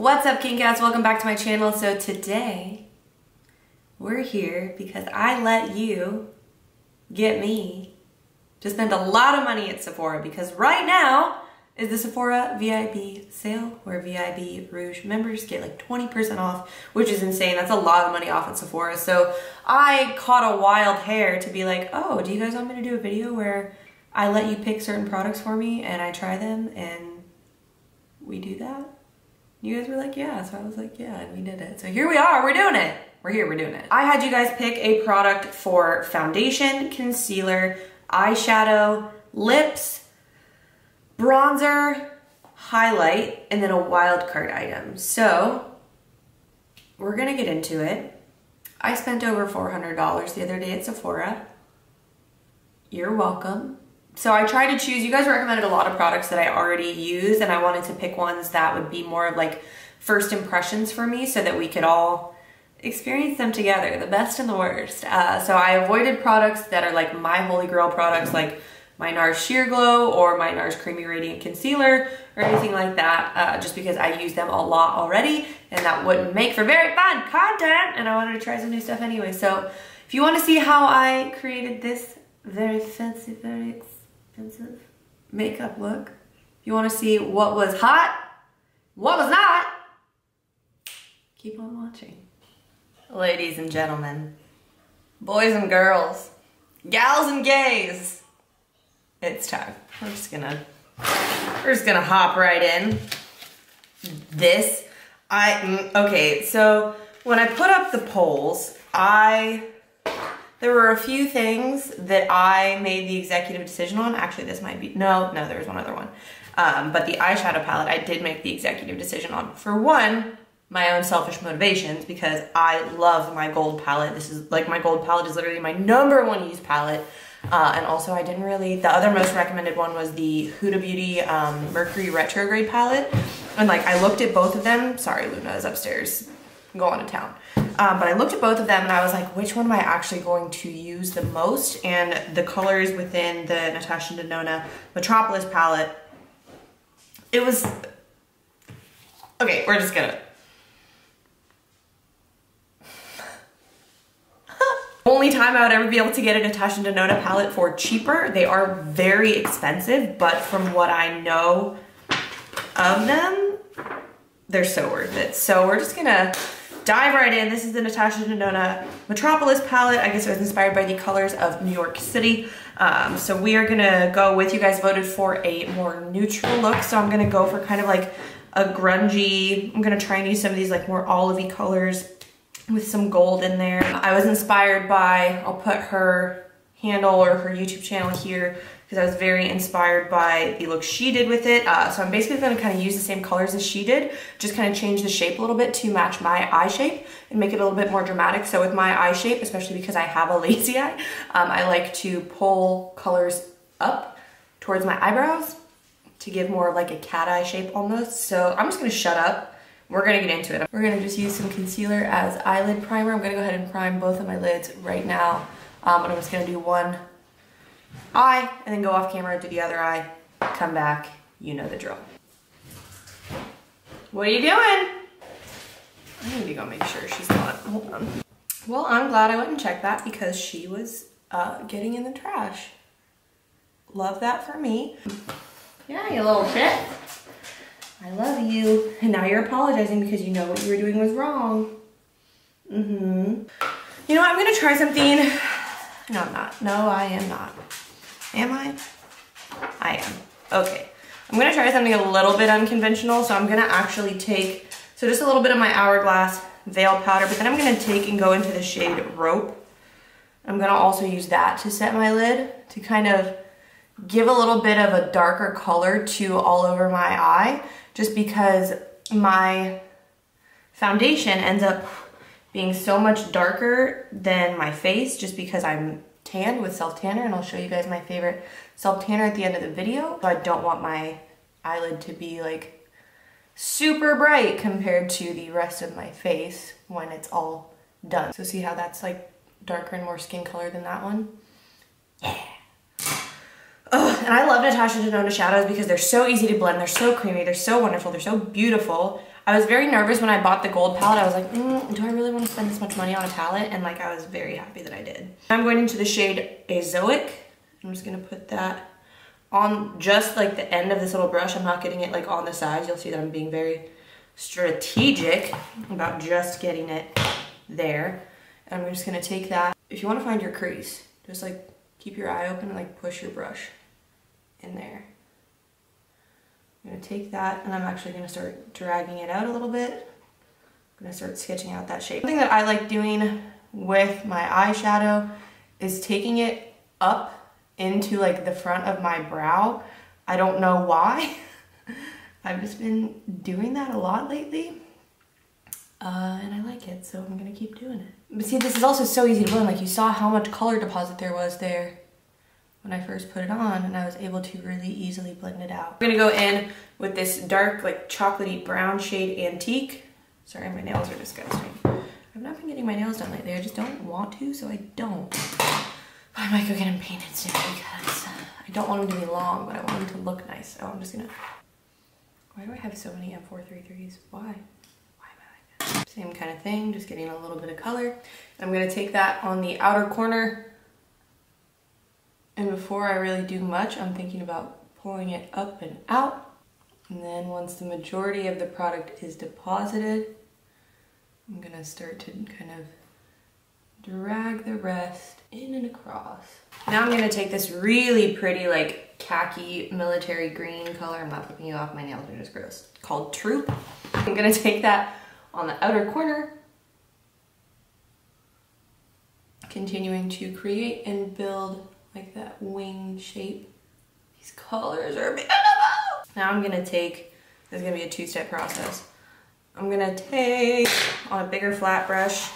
What's up, King Cats? Welcome back to my channel. So today we're here because I let you get me to spend a lot of money at Sephora, because right now is the Sephora VIP sale where VIP Rouge members get like 20% off, which is insane. That's a lot of money off at Sephora. So I caught a wild hair to be like, oh, do you guys want me to do a video where I let you pick certain products for me and I try them and we do that? You guys were like, yeah. So I was like, yeah, and we did it. So here we are, we're doing it. We're here, we're doing it. I had you guys pick a product for foundation, concealer, eyeshadow, lips, bronzer, highlight, and then a wild card item. So we're gonna get into it. I spent over $400 the other day at Sephora. You're welcome. So I tried to choose, you guys recommended a lot of products that I already use, and I wanted to pick ones that would be more of like first impressions for me so that we could all experience them together, the best and the worst. So I avoided products that are like my holy grail products, like my NARS Sheer Glow or my NARS Creamy Radiant Concealer or anything like that, just because I use them a lot already and that wouldn't make for very fun content, and I wanted to try some new stuff anyway. So if you want to see how I created this very fancy, very expensive makeup look, if you want to see what was hot, what was not, keep on watching. Ladies and gentlemen, boys and girls, gals and gays, it's time. We're just gonna hop right in. Okay, so when I put up the polls, there were a few things that I made the executive decision on. Actually, this might be, no, there was one other one. But the eyeshadow palette, I did make the executive decision on. For one, my own selfish motivations, because I love my gold palette. This is like, my gold palette is literally my #1 used palette. And also I didn't really, the other most recommended one was the Huda Beauty Mercury Retrograde palette. And like, I looked at both of them. Sorry, Luna is upstairs, going to town. But I looked at both of them and I was like, which one am I actually going to use the most? And the colors within the Natasha Denona Metropolis palette, it was, okay, we're just gonna. Only time I would ever be able to get a Natasha Denona palette for cheaper. They are very expensive, but from what I know of them, they're so worth it. So we're just gonna dive right in. This is the Natasha Denona Metropolis palette. I guess it was inspired by the colors of New York City. So we are gonna go with, you guys voted for a more neutral look. So I'm gonna go for kind of like a grungy, I'm gonna try and use some of these like more olivey colors with some gold in there. I was inspired by, I'll put her handle or her YouTube channel here, because I was very inspired by the look she did with it. So I'm basically gonna kind of use the same colors as she did, just kind of change the shape a little bit to match my eye shape and make it a little bit more dramatic. So with my eye shape, especially because I have a lazy eye, I like to pull colors up towards my eyebrows to give more like a cat eye shape almost. So I'm just gonna shut up. We're gonna get into it. We're gonna just use some concealer as eyelid primer. I'm gonna go ahead and prime both of my lids right now. And I'm just gonna do one eye and then go off camera, do the other eye, come back, you know the drill. What are you doing? I need to go make sure she's not, hold on. Well, I'm glad I went and checked that because she was getting in the trash. Love that for me. Yeah, you little shit. I love you. And now you're apologizing because you know what you were doing was wrong. You know what, I'm gonna try something. No, I'm not. No, I am not. Am I? I am. Okay. I'm gonna try something a little bit unconventional. So I'm gonna actually take, so just a little bit of my Hourglass Veil powder, but then I'm gonna take and go into the shade Rope. I'm gonna also use that to set my lid to kind of give a little bit of a darker color to all over my eye, just because my foundation ends up being so much darker than my face, just because I'm tanned with self-tanner, and I'll show you guys my favorite self-tanner at the end of the video. So I don't want my eyelid to be like super bright compared to the rest of my face when it's all done. So see how that's like darker and more skin color than that one? Yeah. Ugh, and I love Natasha Denona shadows because they're so easy to blend, they're so creamy, they're so wonderful, they're so beautiful. I was very nervous when I bought the gold palette. I was like, do I really want to spend this much money on a palette? And like, I was very happy that I did. I'm going into the shade Azoic. I'm just gonna put that on just like the end of this little brush. I'm not getting it like on the sides. You'll see that I'm being very strategic about just getting it there. And I'm just gonna take that. If you wanna find your crease, just like keep your eye open and like push your brush in there. I'm gonna take that and I'm actually gonna start dragging it out a little bit. I'm gonna start sketching out that shape. Something that I like doing with my eyeshadow is taking it up into like the front of my brow. I don't know why. I've just been doing that a lot lately. And I like it, so I'm gonna keep doing it. But see, this is also so easy to blend. Like, you saw how much color deposit there was there when I first put it on, and I was able to really easily blend it out. I'm gonna go in with this dark, like chocolatey brown shade Antique. Sorry, my nails are disgusting. I've not been getting my nails done lately. I just don't want to, so I don't. But I might go get them painted soon because I don't want them to be long, but I want them to look nice. So I'm just gonna, why do I have so many M433s? Why? Why am I like that? Same kind of thing, just getting a little bit of color. I'm gonna take that on the outer corner. And before I really do much, I'm thinking about pulling it up and out. And then once the majority of the product is deposited, I'm gonna start to kind of drag the rest in and across. Now I'm gonna take this really pretty like khaki military green color. I'm not flipping you off, my nails are just gross. Called Troop. I'm gonna take that on the outer corner, continuing to create and build like that wing shape. These colors are beautiful. Now I'm gonna take, this is gonna be a two-step process. I'm gonna take, on a bigger flat brush,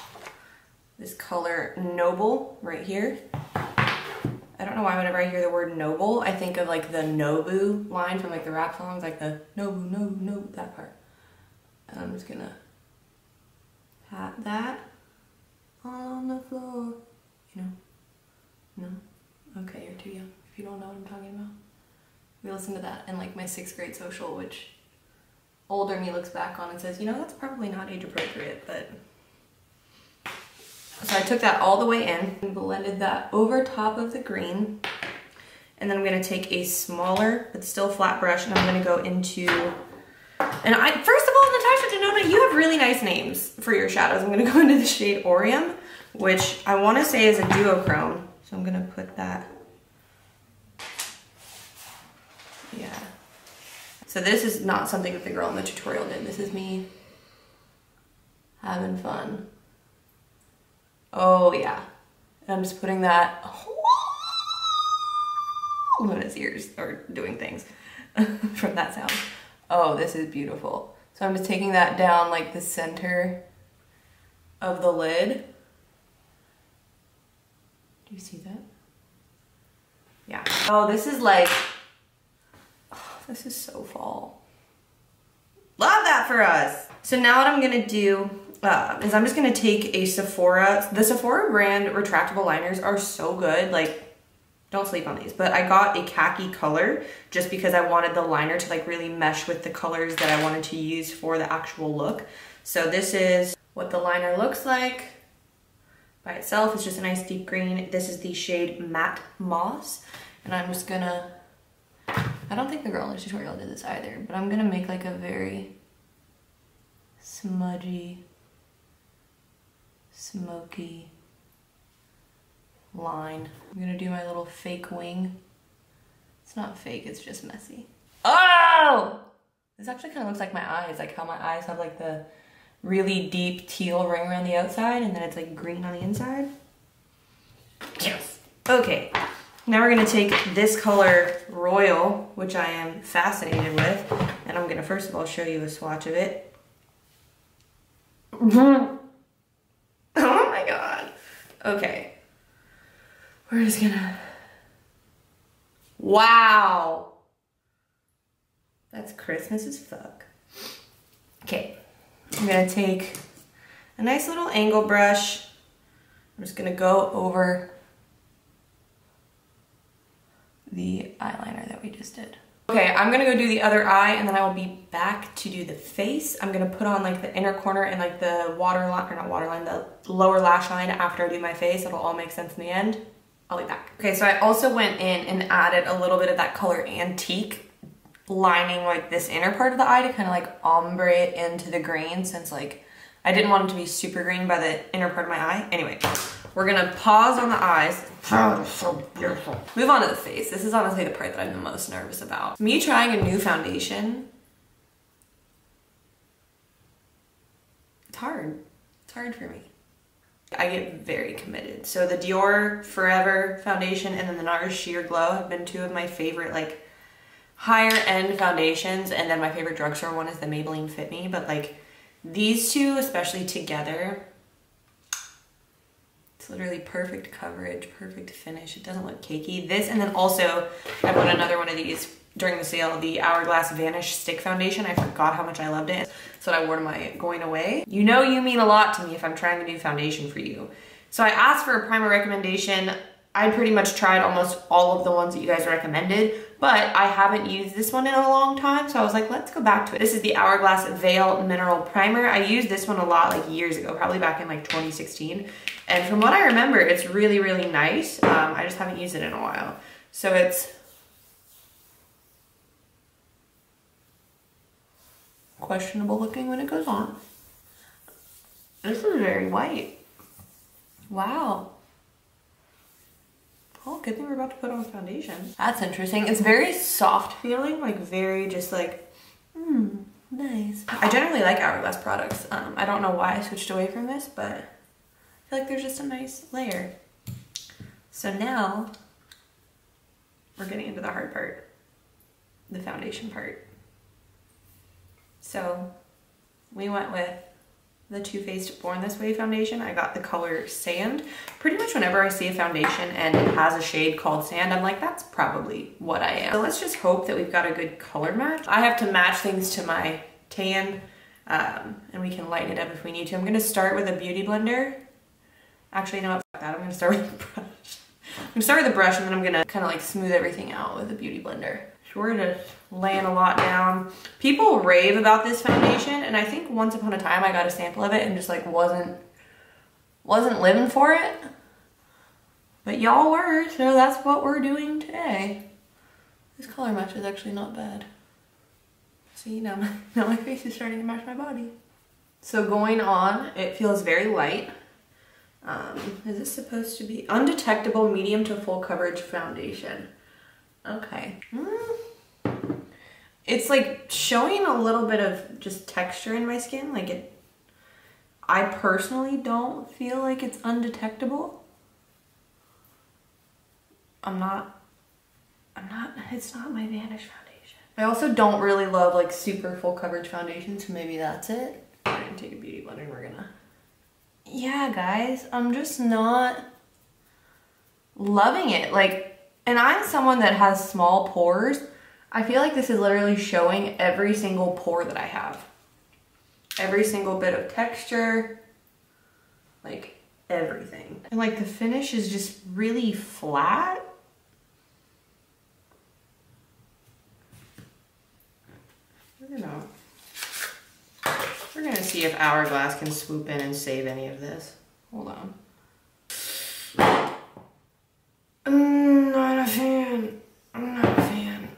this color Noble right here. I don't know why whenever I hear the word noble, I think of like the Nobu line from like the rap songs, like the Nobu, Nobu, Nobu, that part. And I'm just gonna pat that on the floor. You know? No? Okay, you're too young if you don't know what I'm talking about. We listened to that in like my 6th grade social, which older me looks back on and says, you know, that's probably not age appropriate, but. So I took that all the way in and blended that over top of the green. And then I'm gonna take a smaller, but still flat brush, and I'm gonna go into, and first of all, Natasha Denona, you have really nice names for your shadows. I'm gonna go into the shade Orium, which I wanna say is a duochrome. So I'm gonna put that, yeah. So this is not something that the girl in the tutorial did. This is me having fun. Oh yeah. And I'm just putting that when his ears are doing things from that sound. Oh, this is beautiful. So I'm just taking that down like the center of the lid. Do you see that? Yeah. Oh, this is like, oh, this is so fall. Love that for us. So now what I'm gonna do is I'm just gonna take a Sephora. The Sephora brand retractable liners are so good. Like, don't sleep on these. But I got a khaki color just because I wanted the liner to like really mesh with the colors that I wanted to use for the actual look. So this is what the liner looks like by itself. It's just a nice deep green. This is the shade Matte Moss. And I'm just gonna, I don't think the girl in the tutorial did this either, but I'm gonna make like a very smudgy, smoky line. I'm gonna do my little fake wing. It's not fake, it's just messy. Oh! This actually kind of looks like my eyes, like how my eyes have like the really deep teal ring around the outside and then it's like green on the inside. Yes. Okay, now we're gonna take this color Royal, which I am fascinated with, and I'm gonna first of all show you a swatch of it. Oh my god. Okay. We're just gonna, wow. That's Christmas as fuck. Okay, I'm gonna take a nice little angle brush. I'm just gonna go over the eyeliner that we just did. Okay, I'm gonna go do the other eye and then I will be back to do the face. I'm gonna put on like the inner corner and like the waterline, or not waterline, the lower lash line after I do my face. It'll all make sense in the end. I'll be back. Okay, so I also went in and added a little bit of that color Antique, lining like this inner part of the eye to kind of like ombre it into the green, since like I didn't want it to be super green by the inner part of my eye. Anyway, we're gonna pause on the eyes. Oh, it's so beautiful. Move on to the face. This is honestly the part that I'm the most nervous about. Me trying a new foundation. It's hard. It's hard for me. I get very committed. So the Dior Forever foundation and then the NARS Sheer Glow have been two of my favorite like higher end foundations, and then my favorite drugstore one is the Maybelline Fit Me, but like these two especially together, it's literally perfect coverage, perfect finish. It doesn't look cakey. This, and then also I bought another one of these during the sale, the Hourglass Vanish Stick Foundation. I forgot how much I loved it. That's what I wore to my going away. You know you mean a lot to me if I'm trying a new foundation for you. So I asked for a primer recommendation. I pretty much tried almost all of the ones that you guys recommended, but I haven't used this one in a long time, so I was like, let's go back to it. This is the Hourglass Veil Mineral Primer. I used this one a lot like years ago, probably back in like 2016. And from what I remember, it's really, really nice. I just haven't used it in a while. So it's questionable looking when it goes on. This is very white. Wow. Oh, good thing we're about to put on foundation. That's interesting. It's very soft feeling, like very just like, nice. I generally like Hourglass products. I don't know why I switched away from this, but I feel like there's just a nice layer. So now we're getting into the hard part, the foundation part. So we went with the Too Faced Born This Way foundation. I got the color Sand. Pretty much whenever I see a foundation and it has a shade called Sand, I'm like, that's probably what I am. So let's just hope that we've got a good color match. I have to match things to my tan, and we can lighten it up if we need to. I'm gonna start with a beauty blender. Actually, no, fuck that. I'm gonna start with a brush. I'm gonna start with a brush and then I'm gonna kind of like smooth everything out with a beauty blender. We're just laying a lot down. People rave about this foundation, and I think once upon a time I got a sample of it and just like wasn't living for it. But y'all were, so that's what we're doing today. This color match is actually not bad. See, now my face is starting to match my body. So going on, it feels very light. Is this supposed to be undetectable medium to full coverage foundation? Okay. It's like showing a little bit of just texture in my skin. Like I personally don't feel like it's undetectable. It's not my Vanish foundation. I also don't really love like super full coverage foundation, so maybe that's it. I'm gonna take a beauty blender and we're gonna, yeah guys, I'm just not loving it. Like, and I'm someone that has small pores. I feel like this is literally showing every single pore that I have. Every single bit of texture, like everything. And like the finish is just really flat. We're gonna see if Hourglass can swoop in and save any of this. Hold on. I'm not a fan. I'm not a fan.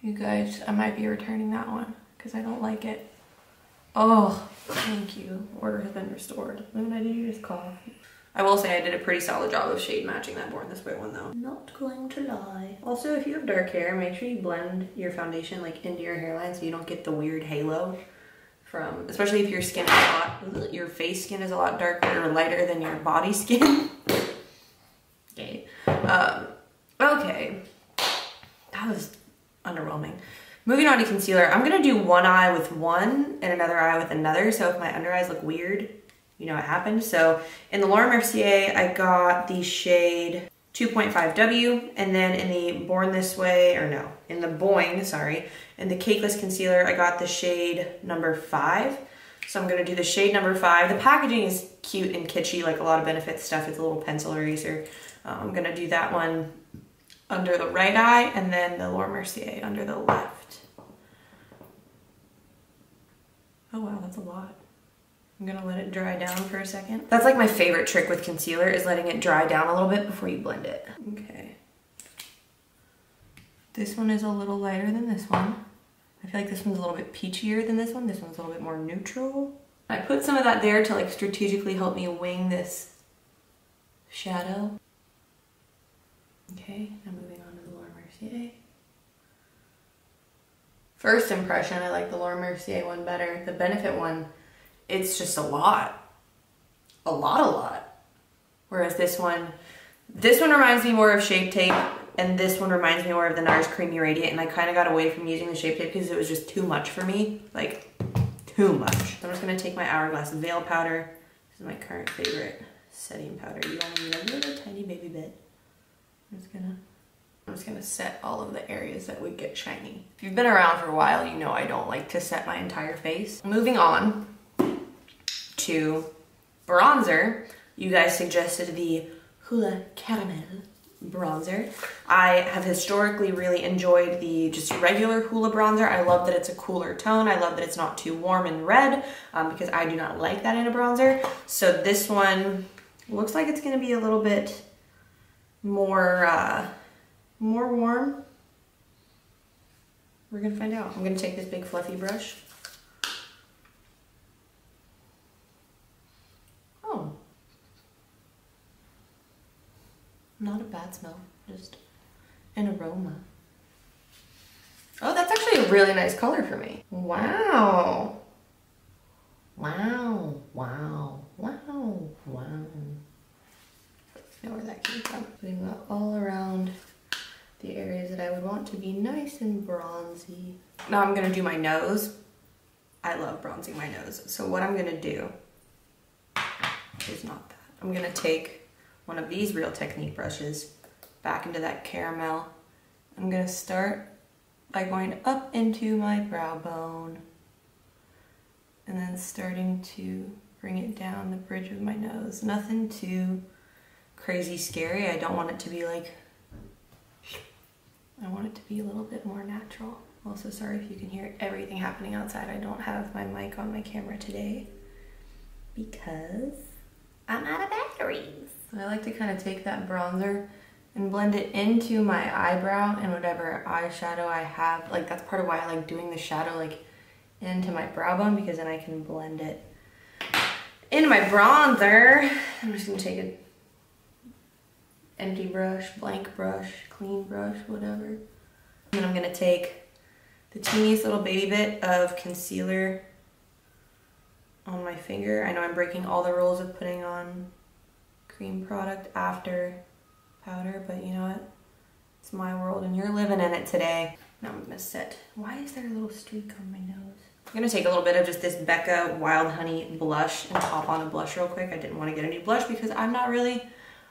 You guys, I might be returning that one because I don't like it. Oh, thank you. Order has been restored. Luna, did you just cough? I will say I did a pretty solid job of shade matching that Born This Way one though. Not going to lie. Also, if you have dark hair, make sure you blend your foundation like into your hairline so you don't get the weird halo from, especially if your skin is your face skin is a lot darker or lighter than your body skin. Okay. Okay. That was underwhelming. Moving on to concealer, I'm gonna do one eye with one and another eye with another. So if my under eyes look weird, you know what happened. So in the Laura Mercier, I got the shade 2.5W, and then in the Born This Way, or no, in the Boing, sorry, in the Cakeless Concealer, I got the shade number 5. So I'm gonna do the shade number 5. The packaging is cute and kitschy, like a lot of Benefit stuff. It's a little pencil eraser. I'm gonna do that one under the right eye, and then the Laura Mercier under the left. Oh wow, that's a lot. I'm gonna let it dry down for a second. That's like my favorite trick with concealer, is letting it dry down a little bit before you blend it. Okay. This one is a little lighter than this one. I feel like this one's a little bit peachier than this one. This one's a little bit more neutral. I put some of that there to like strategically help me wing this shadow. Okay, now moving on to the Laura Mercier. First impression, I like the Laura Mercier one better. The Benefit one, it's just a lot. A lot. Whereas this one reminds me more of Shape Tape, and this one reminds me more of the NARS Creamy Radiant, and I kind of got away from using the Shape Tape because it was just too much for me. Like, too much. So I'm just gonna take my Hourglass Veil Powder. This is my current favorite setting powder. You only need a little tiny baby bit. I'm just gonna set all of the areas that would get shiny. If you've been around for a while, you know I don't like to set my entire face. Moving on to bronzer. You guys suggested the Hoola Caramel bronzer. I have historically really enjoyed the just regular Hoola bronzer. I love that it's a cooler tone. I love that it's not too warm and red because I do not like that in a bronzer. So this one looks like it's gonna be a little bit more warm. We're gonna find out. I'm gonna take this big fluffy brush. Oh. Not a bad smell, just an aroma. Oh, that's actually a really nice color for me. Wow. Wow, wow, wow, wow. I know where that came from. Putting that all around the areas that I would want to be nice and bronzy. Now I'm gonna do my nose. I love bronzing my nose. So what I'm gonna do is not that. I'm gonna take one of these Real Technique brushes back into that caramel. I'm gonna start by going up into my brow bone and then starting to bring it down the bridge of my nose. Nothing too crazy scary. I don't want it to be like, I want it to be a little bit more natural. Also, sorry if you can hear everything happening outside. I don't have my mic on my camera today because I'm out of batteries. So I like to kind of take that bronzer and blend it into my eyebrow and whatever eyeshadow I have. Like, that's part of why I like doing the shadow like into my brow bone, because then I can blend it into my bronzer. I'm just gonna take an empty brush, blank brush, clean brush, whatever. And I'm gonna take the teeniest little baby bit of concealer on my finger. I know I'm breaking all the rules of putting on cream product after powder, but you know what? It's my world and you're living in it today. Now I'm gonna set, why is there a little streak on my nose? I'm gonna take a little bit of just this Becca Wild Honey blush and pop on a blush real quick. I didn't want to get a new blush because I'm not really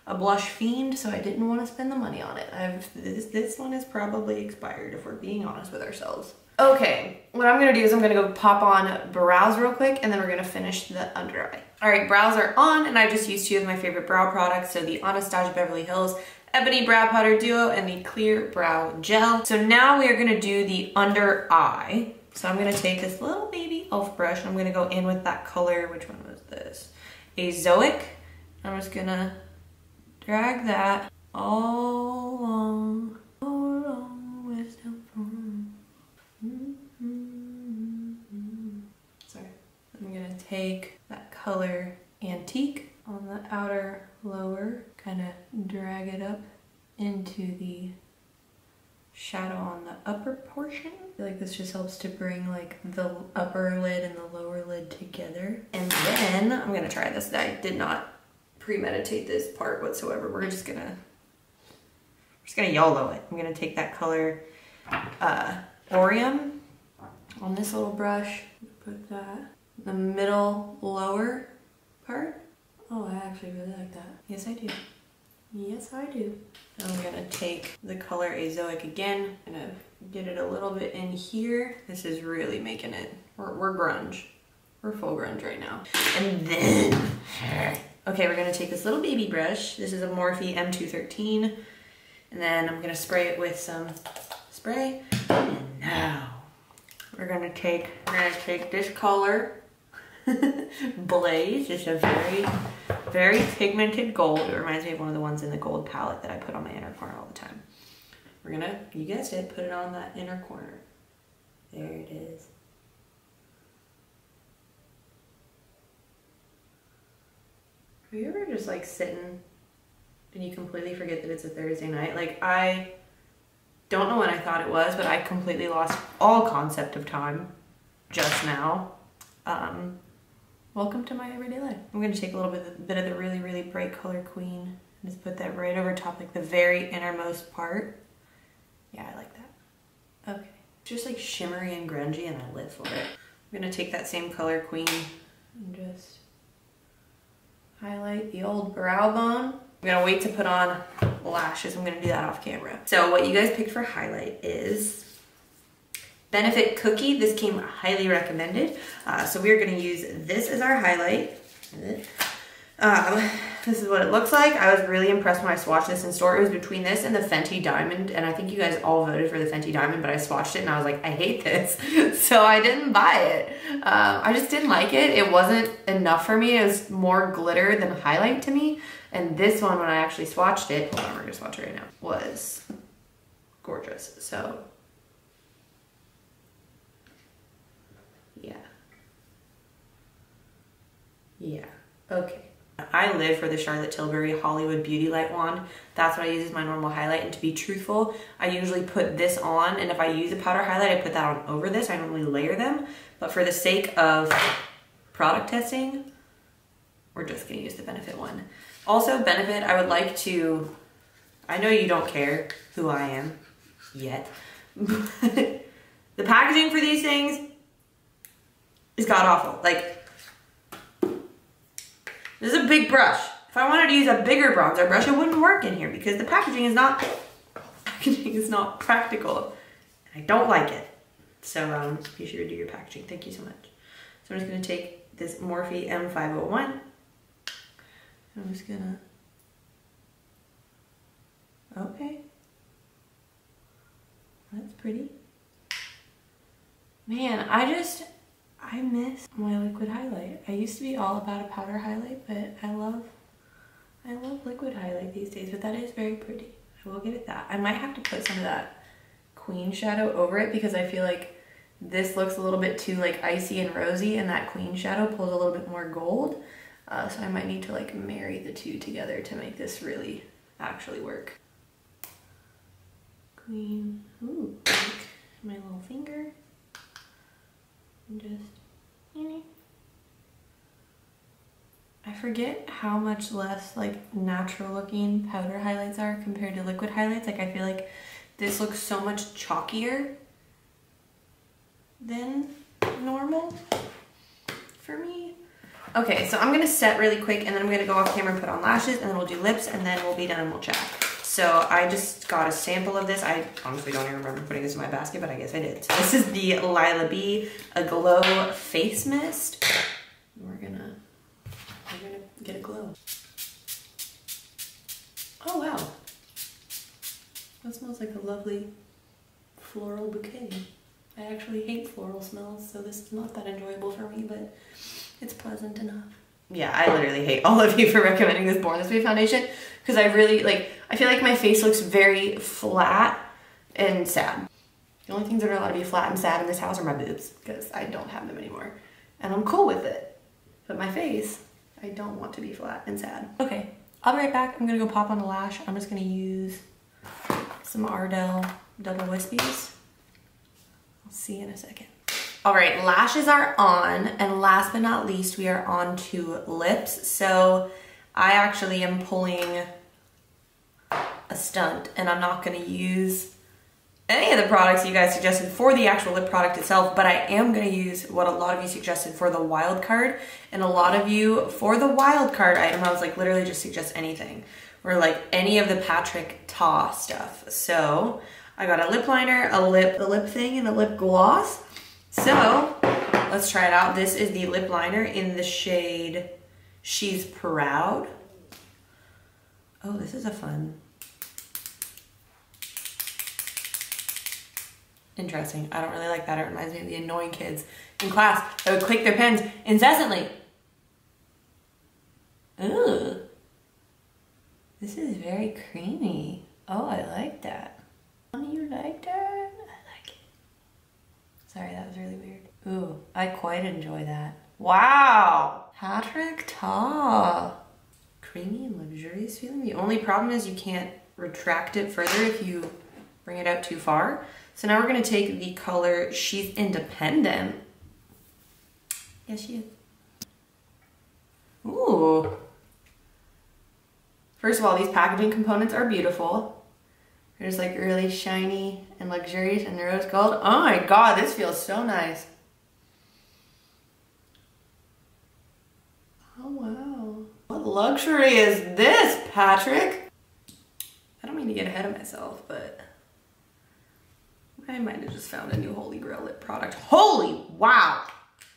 a blush fiend, so I didn't want to spend the money on it. This one is probably expired if we're being honest with ourselves. Okay, what I'm gonna do is I'm gonna go pop on brows real quick and then we're gonna finish the under eye. All right, brows are on and I just used two of my favorite brow products. So the Anastasia Beverly Hills Ebony Brow Powder Duo and the Clear Brow Gel. So now we are gonna do the under eye. So I'm gonna take this little baby e.l.f. brush and I'm gonna go in with that color, which one was this? Azoic. I'm just gonna drag that all along with the Sorry. I'm gonna take that color Antique on the outer lower, kind of drag it up into the shadow on the upper portion. I feel like this just helps to bring like the upper lid and the lower lid together. And then I'm gonna try this. I did not premeditate this part whatsoever. We're just gonna YOLO it. I'm gonna take that color Orium on this little brush, put that in the middle lower part. Oh, I actually really like that. Yes, I do. Yes, I do. I'm gonna take the color Azoic again, gonna get it a little bit in here. This is really making it, we're grunge. We're full grunge right now. And then, okay, we're gonna take this little baby brush. This is a Morphe M213. And then I'm gonna spray it with some spray. And now we're gonna take this color, Blaze. It's a very, very pigmented gold. It reminds me of one of the ones in the gold palette that I put on my inner corner all the time. We're gonna, you guessed it, put it on that inner corner. There it is. Have you ever just like sitting and you completely forget that it's a Thursday night? Like, I don't know when I thought it was, but I completely lost all concept of time just now. Welcome to my everyday life. I'm gonna take a little bit of the really, really bright color Queen and just put that right over top, like the very innermost part. Yeah, I like that. Okay. It's just like shimmery and grungy and I live for it. I'm gonna take that same color Queen and just highlight the old brow bone. I'm gonna wait to put on lashes. I'm gonna do that off camera. So what you guys picked for highlight is Benefit Cookie. This came highly recommended. So we're gonna use this as our highlight. This is what it looks like. I was really impressed when I swatched this in store. It was between this and the Fenty Diamond, and I think you guys all voted for the Fenty Diamond, but I swatched it and I was like, I hate this. So I didn't buy it. I just didn't like it. It wasn't enough for me. It was more glitter than highlight to me. And this one, when I actually swatched it, hold on, we're gonna swatch it right now, was gorgeous. So yeah, okay. I live for the Charlotte Tilbury Hollywood Beauty Light Wand. That's what I use as my normal highlight. And to be truthful, I usually put this on, and if I use a powder highlight, I put that on over this. I normally layer them, but for the sake of product testing, we're just gonna use the Benefit one. Also, Benefit, I would like to, I know you don't care who I am yet, but the packaging for these things is god-awful. Like, this is a big brush. If I wanted to use a bigger bronzer brush, it wouldn't work in here because the packaging is not practical. And I don't like it. So be sure to do your packaging. Thank you so much. So I'm just gonna take this Morphe M501. I'm just gonna, okay. That's pretty. Man, I miss my liquid highlight. I used to be all about a powder highlight, but I love liquid highlight these days, but that is very pretty. I will give it that. I might have to put some of that Queen shadow over it because I feel like this looks a little bit too like icy and rosy, and that Queen shadow pulls a little bit more gold. So I might need to like marry the two together to make this really actually work. Queen, ooh, like my little finger. And just, I forget how much less like natural looking powder highlights are compared to liquid highlights. Like I feel like this looks so much chalkier than normal for me. Okay, so I'm gonna set really quick and then I'm gonna go off camera and put on lashes and then we'll do lips and then we'll be done and we'll chat. So I just got a sample of this. I honestly don't even remember putting this in my basket, but I guess I did. So this is the Lila B Aglow Face Mist. We're gonna get a glow. Oh wow. That smells like a lovely floral bouquet. I actually hate floral smells, so this is not that enjoyable for me, but it's pleasant enough. Yeah, I literally hate all of you for recommending this Born This Way foundation because I really, like, I feel like my face looks very flat and sad. The only things that are allowed to be flat and sad in this house are my boobs because I don't have them anymore. And I'm cool with it. But my face, I don't want to be flat and sad. Okay, I'll be right back. I'm gonna go pop on the lash. I'm just gonna use some Ardell Double Wispies. I'll see you in a second. All right, lashes are on, and last but not least, we are on to lips. So I actually am pulling a stunt, and I'm not gonna use any of the products you guys suggested for the actual lip product itself, but I am gonna use what a lot of you suggested for the wild card, and a lot of you for the wild card item, I was like, literally just suggest anything, or like any of the Patrick Ta stuff. So I got a lip liner, a lip thing, and a lip gloss. So let's try it out. This is the lip liner in the shade She's Proud. Oh, this is a fun interesting. I don't really like that. It reminds me of the annoying kids in class that would click their pens incessantly. Ooh. This is very creamy. Oh, I like that. You like that? I like it. Sorry, that was really weird. Ooh, I quite enjoy that. Wow! Patrick Ta. Creamy and luxurious feeling. The only problem is you can't retract it further if you bring it out too far. So now we're gonna take the color She's Independent. Yes, she is. Ooh. First of all, these packaging components are beautiful. They're just like really shiny and luxurious and rose gold. Oh my God, this feels so nice. Oh wow. What luxury is this, Patrick? I don't mean to get ahead of myself, but I might have just found a new Holy Grail lip product. Holy wow!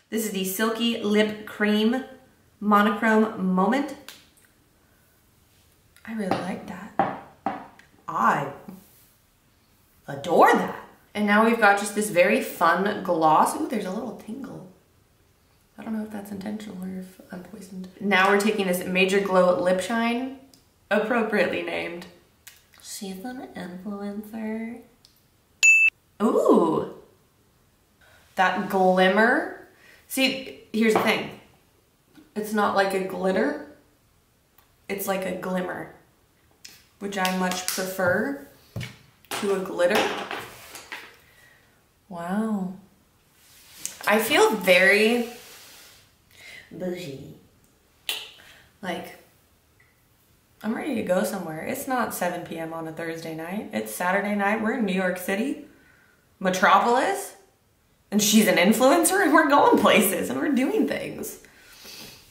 This is the Silky Lip Cream Monochrome Moment. I really like that. I adore that. And now we've got just this very fun gloss. Ooh, there's a little tingle. I don't know if that's intentional or if I'm poisoned. Now we're taking this Major Glow Lip Shine, appropriately named. She's an influencer. Ooh, that glimmer. See, here's the thing. It's not like a glitter. It's like a glimmer, which I much prefer to a glitter. Wow. I feel very bougie. Like, I'm ready to go somewhere. It's not 7 p.m. on a Thursday night. It's Saturday night. We're in New York City, Metropolis, and she's an influencer and we're going places and we're doing things.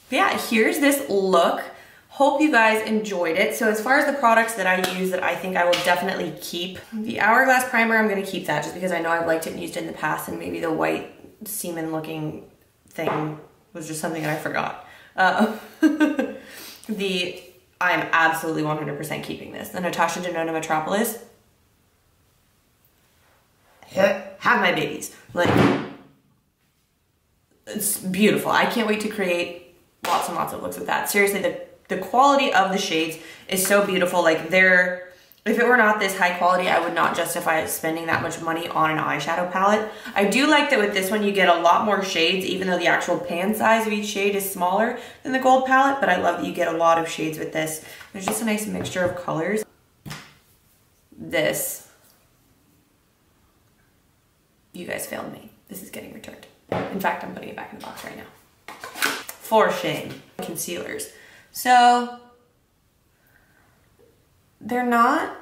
But yeah, here's this look. Hope you guys enjoyed it. So as far as the products that I use that I think I will definitely keep, the Hourglass Primer, I'm gonna keep that just because I know I've liked it and used it in the past, and maybe the white semen looking thing was just something that I forgot. I'm absolutely 100% keeping this. The Natasha Denona Metropolis. Have my babies. Like, it's beautiful. I can't wait to create lots and lots of looks with that. Seriously, the quality of the shades is so beautiful. Like, if it were not this high quality, I would not justify spending that much money on an eyeshadow palette. I do like that with this one, you get a lot more shades, even though the actual pan size of each shade is smaller than the gold palette, but I love that you get a lot of shades with this. There's just a nice mixture of colors. This, you guys failed me. This is getting returned. In fact, I'm putting it back in the box right now. For shame. Concealers. So, they're not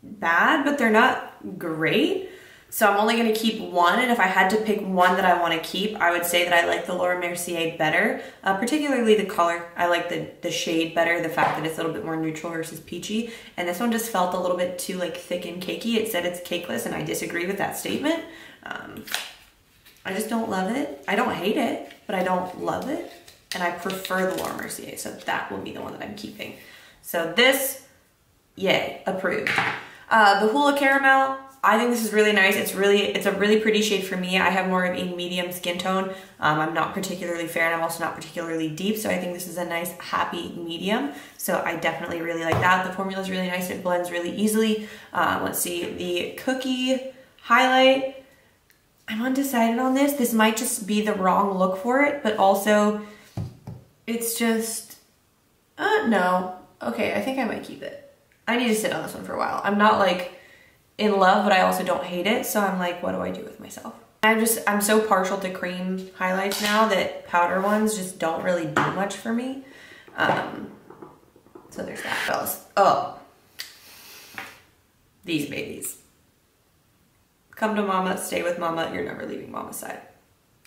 bad, but they're not great. So I'm only gonna keep one, and if I had to pick one that I wanna keep, I would say that I like the Laura Mercier better, particularly the color. I like the shade better, the fact that it's a little bit more neutral versus peachy. And this one just felt a little bit too like thick and cakey. It said it's cakeless, and I disagree with that statement. I just don't love it. I don't hate it, but I don't love it. And I prefer the Laura Mercier, so that will be the one that I'm keeping. So this, yay, approved. The Hula Caramel, I think this is really nice. It's a really pretty shade for me. I have more of a medium skin tone. I'm not particularly fair, and I'm also not particularly deep, so I think this is a nice, happy medium. So I definitely really like that. The formula is really nice. It blends really easily. Let's see, the Cookie Highlight. I'm undecided on this. This might just be the wrong look for it, but also it's just, no. Okay, I think I might keep it. I need to sit on this one for a while. I'm not like in love, but I also don't hate it. So I'm like, what do I do with myself? I'm so partial to cream highlights now that powder ones just don't really do much for me. So there's that. What else? Oh, these babies. Come to mama, stay with mama, you're never leaving mama's side.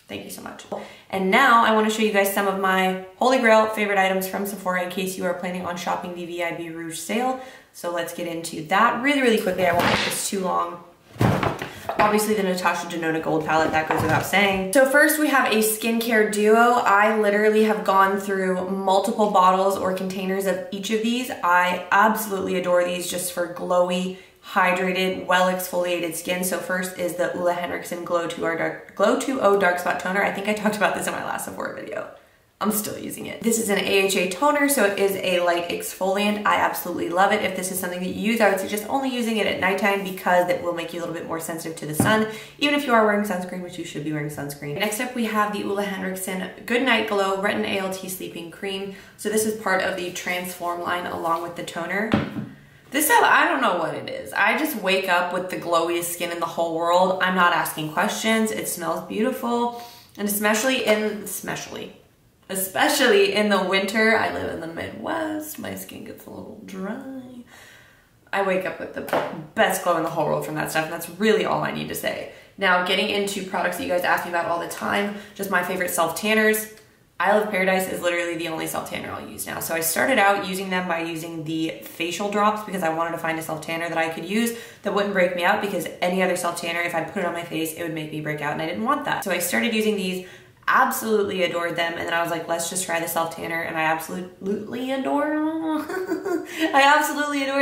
Thank you so much. And now I want to show you guys some of my Holy Grail favorite items from Sephora in case you are planning on shopping the VIB Rouge sale. So let's get into that really, really quickly. I won't make this too long. Obviously the Natasha Denona Gold palette, that goes without saying. So first we have a skincare duo. I literally have gone through multiple bottles or containers of each of these. I absolutely adore these just for glowy, hydrated, well exfoliated skin. So first is the Ole Henriksen Glow 2O Dark Spot Toner. I think I talked about this in my last Sephora video. I'm still using it. This is an AHA toner, so it is a light exfoliant. I absolutely love it. If this is something that you use, I would suggest only using it at nighttime because it will make you a little bit more sensitive to the sun, even if you are wearing sunscreen, which you should be wearing sunscreen. Next up, we have the Ole Henriksen Good Night Glow Retin ALT Sleeping Cream. So this is part of the Transform line along with the toner. This stuff, I don't know what it is. I just wake up with the glowiest skin in the whole world. I'm not asking questions. It smells beautiful. And especially in the winter, I live in the Midwest, my skin gets a little dry. I wake up with the best glow in the whole world from that stuff, and that's really all I need to say. Now, getting into products that you guys ask me about all the time, just my favorite self-tanners. Isle of Paradise is literally the only self-tanner I'll use now. So I started out using them by using the facial drops because I wanted to find a self-tanner that I could use that wouldn't break me out, because any other self-tanner, if I put it on my face, it would make me break out, and I didn't want that. So I started using these, absolutely adored them, and then I was like, let's just try the self-tanner, and I absolutely adore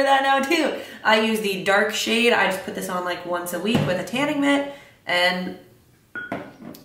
that now too. I use the dark shade. I just put this on like once a week with a tanning mitt, and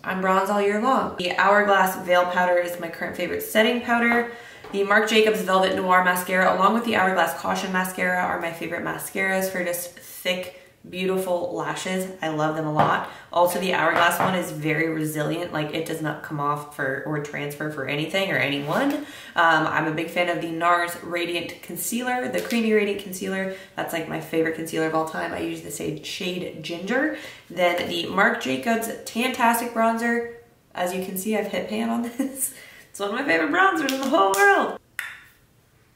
I'm bronze all year long. The Hourglass Veil Powder is my current favorite setting powder. The Marc Jacobs Velvet Noir Mascara along with the Hourglass Caution Mascara are my favorite mascaras for just thick, beautiful lashes. I love them a lot. Also, the Hourglass one is very resilient. Like, it does not come off or transfer for anything or anyone. I'm a big fan of the NARS Radiant Concealer, the Creamy Radiant Concealer. That's like my favorite concealer of all time. I use the shade Ginger. Then the Marc Jacobs Tantastic Bronzer. As you can see, I've hit pan on this. It's one of my favorite bronzers in the whole world.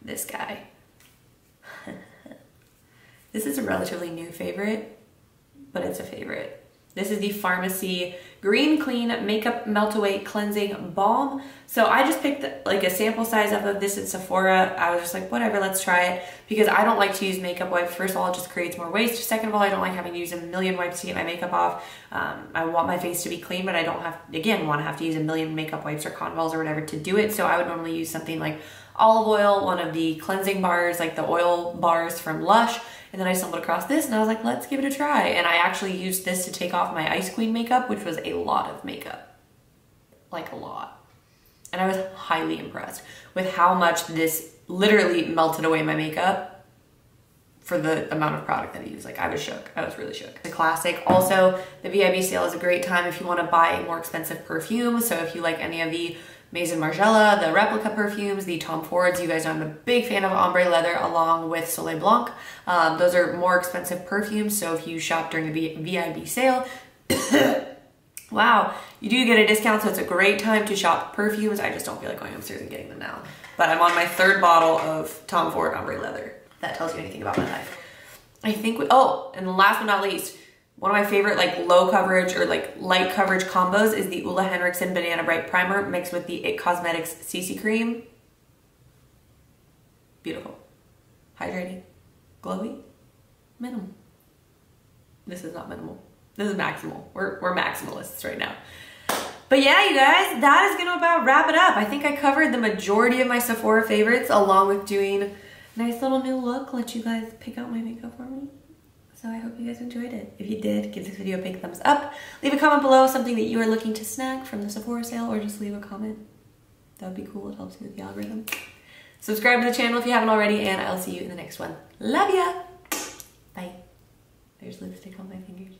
This guy. This is a relatively new favorite, but it's a favorite. This is the Pharmacy Green Clean Makeup Melt Away Cleansing Balm. So I just picked like a sample size up of this at Sephora. I was just like, whatever, let's try it. Because I don't like to use makeup wipes. First of all, it just creates more waste. Second of all, I don't like having to use a million wipes to get my makeup off. I want my face to be clean, but I don't have, again, want to have to use a million makeup wipes or cotton balls or whatever to do it. So I would normally use something like olive oil, one of the cleansing bars, like the oil bars from Lush. And then I stumbled across this and I was like, let's give it a try. And I actually used this to take off my Ice Queen makeup, which was a lot of makeup. Like a lot. And I was highly impressed with how much this literally melted away my makeup for the amount of product that I used. Like, I was shook. I was really shook. The classic. Also, the VIB sale is a great time if you want to buy a more expensive perfume. So if you like any of the Maison Margiela, the replica perfumes, the Tom Fords. You guys know I'm a big fan of Ombre Leather along with Soleil Blanc. Those are more expensive perfumes, so if you shop during the VIB sale, wow, you do get a discount, so it's a great time to shop perfumes. I just don't feel like going upstairs and getting them now. But I'm on my third bottle of Tom Ford Ombre Leather. If that tells you anything about my life. I think, oh, and last but not least, one of my favorite like low coverage or like light coverage combos is the Ole Henriksen Banana Bright Primer mixed with the It Cosmetics CC Cream. Beautiful. Hydrating. Glowy. Minimal. This is not minimal. This is maximal. We're maximalists right now. But yeah, you guys, that is gonna about wrap it up. I think I covered the majority of my Sephora favorites along with doing a nice little new look. Let you guys pick out my makeup for me. So I hope you guys enjoyed it. If you did, give this video a big thumbs up. Leave a comment below something that you are looking to snag from the Sephora sale, or just leave a comment. That would be cool. It helps me with the algorithm. Subscribe to the channel if you haven't already, and I'll see you in the next one. Love ya! Bye. There's lipstick on my fingers.